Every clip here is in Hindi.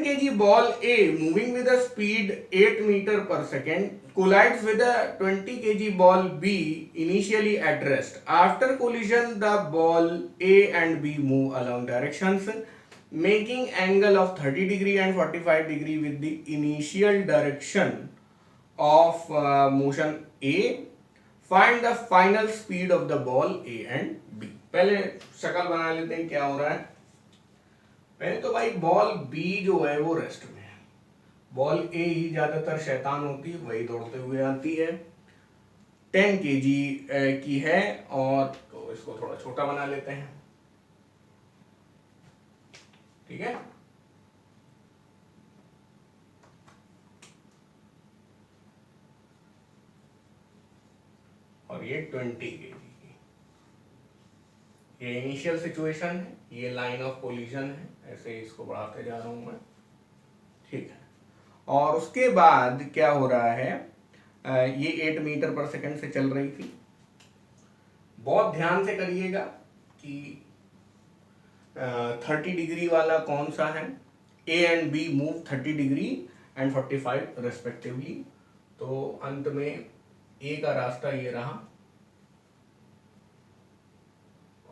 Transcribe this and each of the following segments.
kg ball A moving with a speed 8 meter per second collides with a 20 kg ball B initially at rest. After collision, the ball A and B move along directions, making angle of 30 degree and 45 degree with the initial direction of motion A. Find the final speed of the ball A and B. पहले शक्ल बना लेते हैं क्या हो रहा है। पहले तो भाई बॉल बी जो है वो रेस्ट में है, बॉल ए ही ज्यादातर शैतान होती है, वही दौड़ते हुए आती है, 10 केजी की है, और तो इसको थोड़ा छोटा बना लेते हैं, ठीक है। और ये 20 केजी की, ये इनिशियल सिचुएशन है, ये लाइन ऑफ कोलिजन है, ऐसे इसको बढ़ाते जा रहा हूं मैं, ठीक है। और उसके बाद क्या हो रहा है, ये 8 मीटर पर सेकंड से चल रही थी। बहुत ध्यान से करिएगा कि 30 डिग्री वाला कौन सा है, A and B move 30 degree and 45 respectively. तो अंत में ए का रास्ता ये रहा,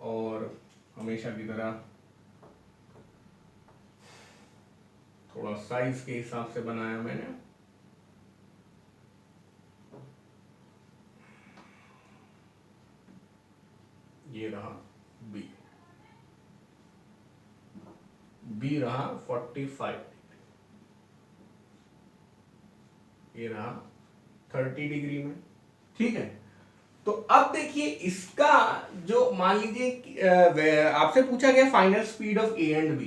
और हमेशा की तरह थोड़ा साइज के हिसाब से बनाया मैंने। ये रहा बी, बी रहा 45, ये रहा 30 डिग्री में, ठीक है। तो अब देखिए इसका जो, मान लीजिए आपसे पूछा गया final speed of A and B,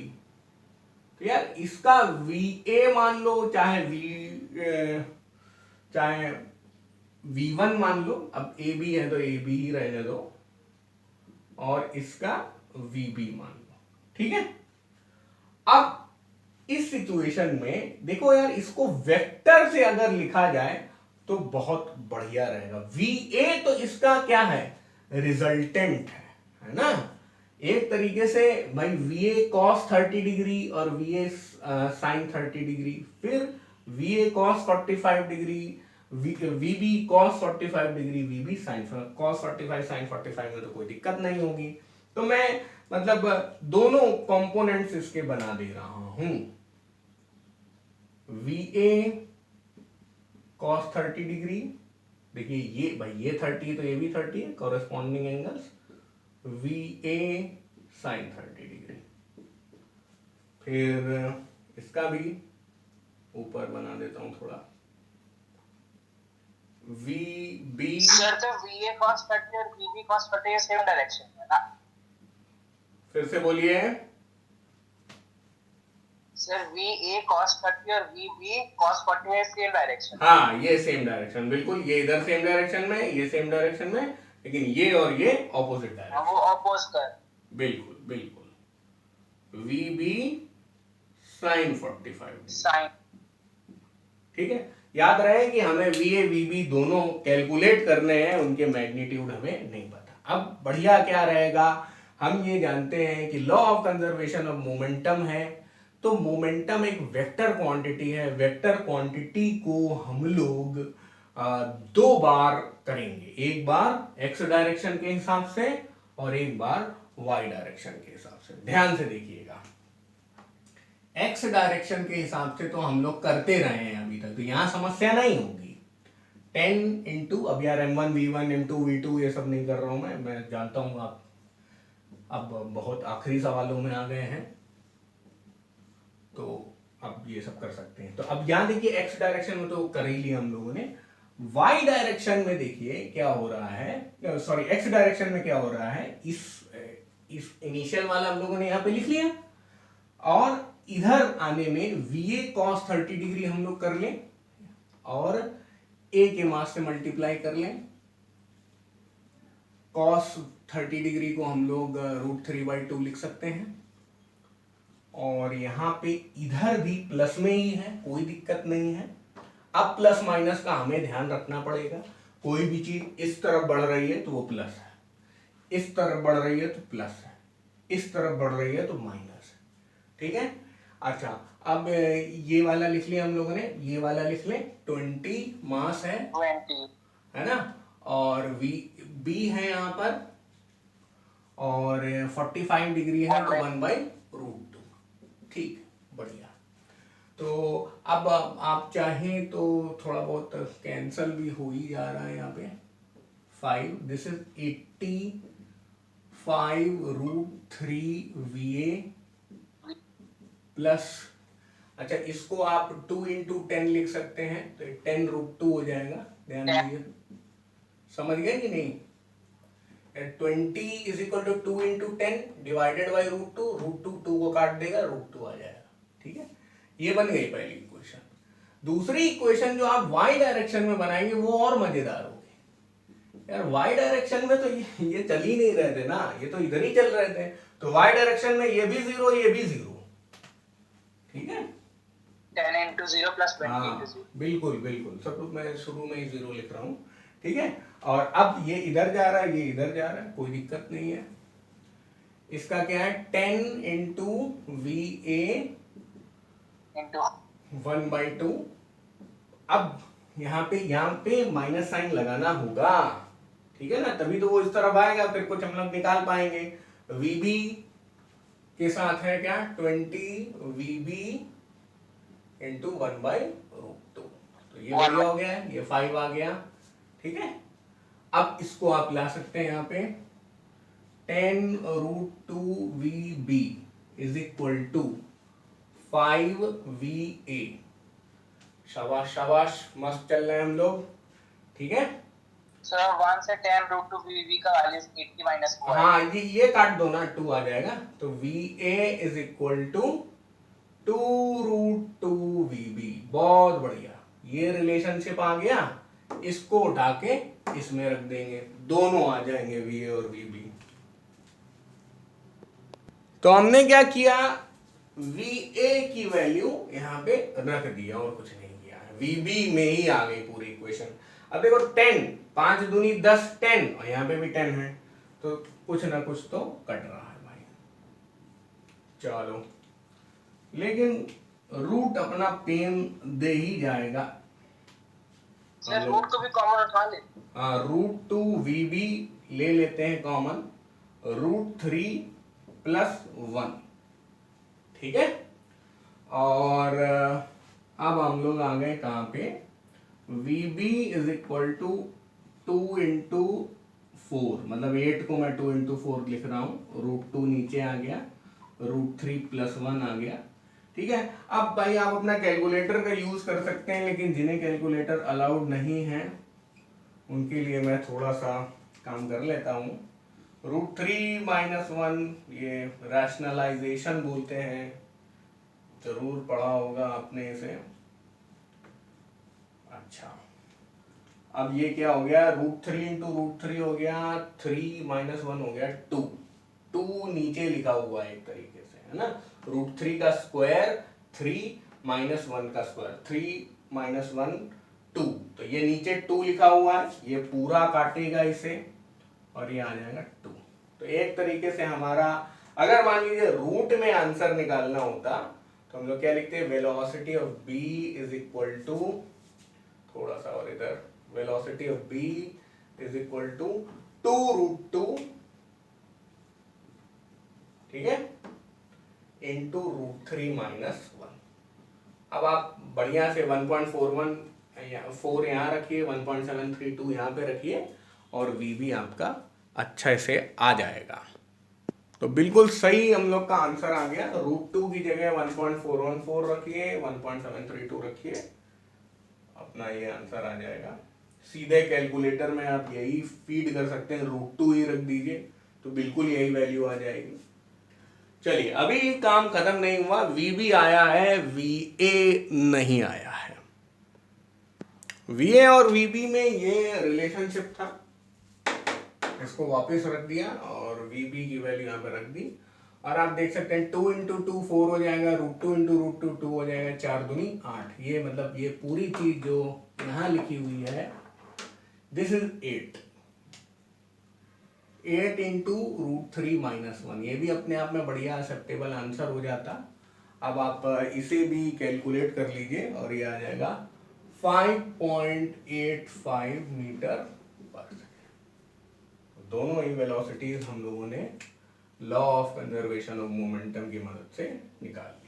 तो यार इसका वी ए मान लो, चाहे V1 मान लो, अब ए बी है तो ए बी ही रहने दो, और इसका VB मान लो, ठीक है। अब इस सिचुएशन में देखो यार, इसको वेक्टर से अगर लिखा जाए तो बहुत बढ़िया रहेगा। VA तो इसका क्या है, रिजल्टेंट है ना। एक तरीके से भाई VA cos 30 डिग्री और VA sin 30 डिग्री, फिर VA cos 45 degree, VB cos 45 degree, VB sin cos 45 sin 45 में तो कोई दिक्कत नहीं होगी। तो मैं मतलब दोनों कंपोनेंट्स इसके बना दे रहा हूं, VA cos 30 डिग्री, देखिए ये भाई ये 30 तो ये भी 30 है, corresponding angles, VA sin 30 degree, फिर इसका भी ऊपर बना देता हूं थोड़ा, VB। सर तो VA cos 30 और VB cos 30 सेम डायरेक्शन में ना, फिर से बोलिए सर VA cos 30 और VB cos 40 सेम डायरेक्शन। हाँ ये सेम डायरेक्शन, बिल्कुल, ये इधर सेम डायरेक्शन में, ये सेम डायरेक्शन में, लेकिन ये और ये ऑपोजिट डायरेक्शन, वो ऑपोज कर, बिल्कुल बिल्कुल। VB sin 45 साइन, ठीक है। याद रहे कि हमें VA VB दोनों कैलकुलेट करने हैं, उनके मैग्नीट्यूड हमें नहीं पता। अब बढ़िया क्या रहेगा, हम ये जानते हैं कि law of conservation of momentum है, तो मोमेंटम एक वेक्टर क्वांटिटी है, वेक्टर क्वांटिटी को हम लोग दो बार करेंगे, एक बार एक्स डायरेक्शन के हिसाब से और एक बार वाई डायरेक्शन के हिसाब से। ध्यान से देखिएगा, एक्स डायरेक्शन के हिसाब से तो हम लोग करते रहे हैं अभी तक, तो यहां समस्या नहीं होगी। 10 इंटू, अब यार M1 V1 M2 V2 ये सब नहीं कर रहा हूं मैं जानता हूं आप अब बहुत आखिरी सवालों में आ गए हैं, तो अब ये सब कर सकते हैं। तो अब यहां देखिए एक्स डायरेक्शन में तो कर ही लिया हम लोगों ने, वाई डायरेक्शन में देखिए क्या हो रहा है, सॉरी एक्स डायरेक्शन में क्या हो रहा है, इस इनिशियल वाला हम लोगों ने यहां पे लिख लिया, और इधर आने में VA cos 30 डिग्री हम लोग कर लें और A के मास से मल्टीप्लाई कर लें, cos 30 डिग्री को हम लोग √3/2 लिख सकते हैं, और यहां पे इधर भी प्लस में ही है, कोई दिक्कत नहीं है। अब प्लस माइनस का हमें ध्यान रखना पड़ेगा, कोई भी चीज इस तरफ बढ़ रही है तो वो प्लस है, इस तरफ बढ़ रही है तो प्लस है, इस तरफ बढ़ रही है तो माइनस है, ठीक है। अच्छा, अब ये वाला लिख लिया हम लोगों ने, ये वाला लिख लें, 20 मास है 20 है ना, और वी बी है यहाँ पर, और 45 डिग्री है तो 1/√2। ठीक, बढ़िया। तो अब आप चाहें तो थोड़ा बहुत कैंसल भी हो ही जा रहा है यहाँ पे। 5, दिस इज 85√3 VA प्लस, अच्छा इसको आप 2 × 10 लिख सकते हैं, तो 10√2 हो जाएगा। ध्यान दीजिए, समझ गए कि नहीं? 20 is equal to 2 × 10 divided by √2, √2 2 को काट देगा, √2 आ जाएगा। ठीक है, ये बन गई पहली इक्वेशन। दूसरी इक्वेशन जो आप y डायरेक्शन में बनाएंगे वो और मजेदार होगी यार। y डायरेक्शन में तो ये चल ही नहीं रहे थे ना, ये तो इधर ही चल रहे थे, तो y डायरेक्शन में ये भी 0, ये भी 0। ठीक है, 10 × 0 प्लस 20 हाँ × 0। बिल्कुल बिल्कुल, सब मैं शुरू में ही 0 लिख रहा हूँ। ठीक है, और अब ये इधर जा रहा है, ये इधर जा रहा है, कोई दिक्कत नहीं है। इसका क्या है, 10 × VA इंटू 1/2। अब यहाँ पे माइनस साइन लगाना होगा, ठीक है ना, तभी तो वो इस तरफ आएगा, फिर कुछ हम लोग निकाल पाएंगे। VB के साथ है क्या, 20 VB × 1/√2, तो ये बढ़िया हो गया है, ये 5 आ गया। ठीक है, अब इसको आप ला सकते हैं यहाँ पे, 10√2 VB is equal to 5 VA। शाबाश शाबाश, मस्त चल रहे हैं हम लोग। ठीक है, सर 1 से 10√2 VB का वैल्यू 80 - 4 है। हाँ ये काट दो ना, 2 आ जाएगा, तो VA is equal to 2√2 VB। बहुत बढ़िया, ये रिलेशनशिप आ गया, इसको उठा के इसमें रख देंगे, दोनों आ जाएंगे VA और VB। तो हमने क्या किया, VA की वैल्यू यहाँ पे रख दिया और कुछ नहीं किया है, VB में ही आ गई पूरी इक्वेशन। अब देखो 10, 5 दूनी 10, 10, और यहाँ पे भी 10 है, तो कुछ ना कुछ तो कट रहा है भाई। चलो, लेकिन रूट अपना पेन दे ही जाएगा। सर रूट को भी कॉमन उठा ले। हाँ, √2 VB ले लेते हैं कॉमन, √3 + 1। ठीक है, और अब हम लोग आ गए कहाँ पे, VB इज इक्वल टू 2 × 4, मतलब 8 को मैं 2 × 4 लिख रहा हूँ, √2 नीचे आ गया, √3 + 1 आ गया। ठीक है, अब भाई आप अपना कैलकुलेटर का यूज कर सकते हैं, लेकिन जिन्हें कैलकुलेटर अलाउड नहीं है उनके लिए मैं थोड़ा सा काम कर लेता हूँ। √3 - 1 ये रैशनलाइजेशन बोलते हैं, जरूर पढ़ा होगा आपने इसे। अच्छा, अब ये क्या हो गया, √3 × √3 हो गया, 3 - 1 हो गया 2। 2 नीचे लिखा हुआ है एक तरीके से, है ना, √3 का स्क्वायर 3 - 1 का स्क्वायर, 3 - 1 2, तो ये नीचे 2 लिखा हुआ है, ये पूरा काटेगा इसे और ये आ जाएगा 2। तो एक तरीके से हमारा, अगर मान लीजिए रूट में आंसर निकालना होता तो हम लोग क्या लिखते हैं, velocity of B is equal to, थोड़ा सा और इधर, velocity of B is equal to 2√2, ठीक है, इंटू √3 - 1। अब आप बढ़िया से 1.41 4 यहाँ रखिए, 1.732 यहाँ पे रखिए, और V भी आपका अच्छा से आ जाएगा। तो बिल्कुल सही हम लोग का आंसर आ गया। √2 की जगह 1.414 रखिए, 1.732 रखिए, अपना ये आंसर आ जाएगा। सीधे कैलकुलेटर में आप यही फीड कर सकते हैं, √2 ही रख दीजिए तो बिल्कुल यही वैल्यू आ जाएगी। चलिए, अभी काम खत्म नहीं हुआ, VB आया है, VA नहीं आया है। VA और VB में ये रिलेशनशिप था, इसको वापस रख दिया और VB की वैल्यू यहाँ पे रख दी, और आप देख सकते हैं 2 × 2 4 हो जाएगा, √2 × √2 2 हो जाएगा, 4 दूनी 8। ये मतलब ये पूरी चीज जो यहाँ लिखी हुई है, दिस इज 8 × √3 - 1, ये भी अपने आप में बढ़िया एक्सेप्टेबल आंसर हो जाता। अब आप इसे भी कैलकुलेट कर लीजिए और ये आ जाएगा 5.85 मीटर पर सेकेंड। दोनों ही वेलोसिटीज हम लोगों ने law of conservation of momentum की मदद से निकाल ली।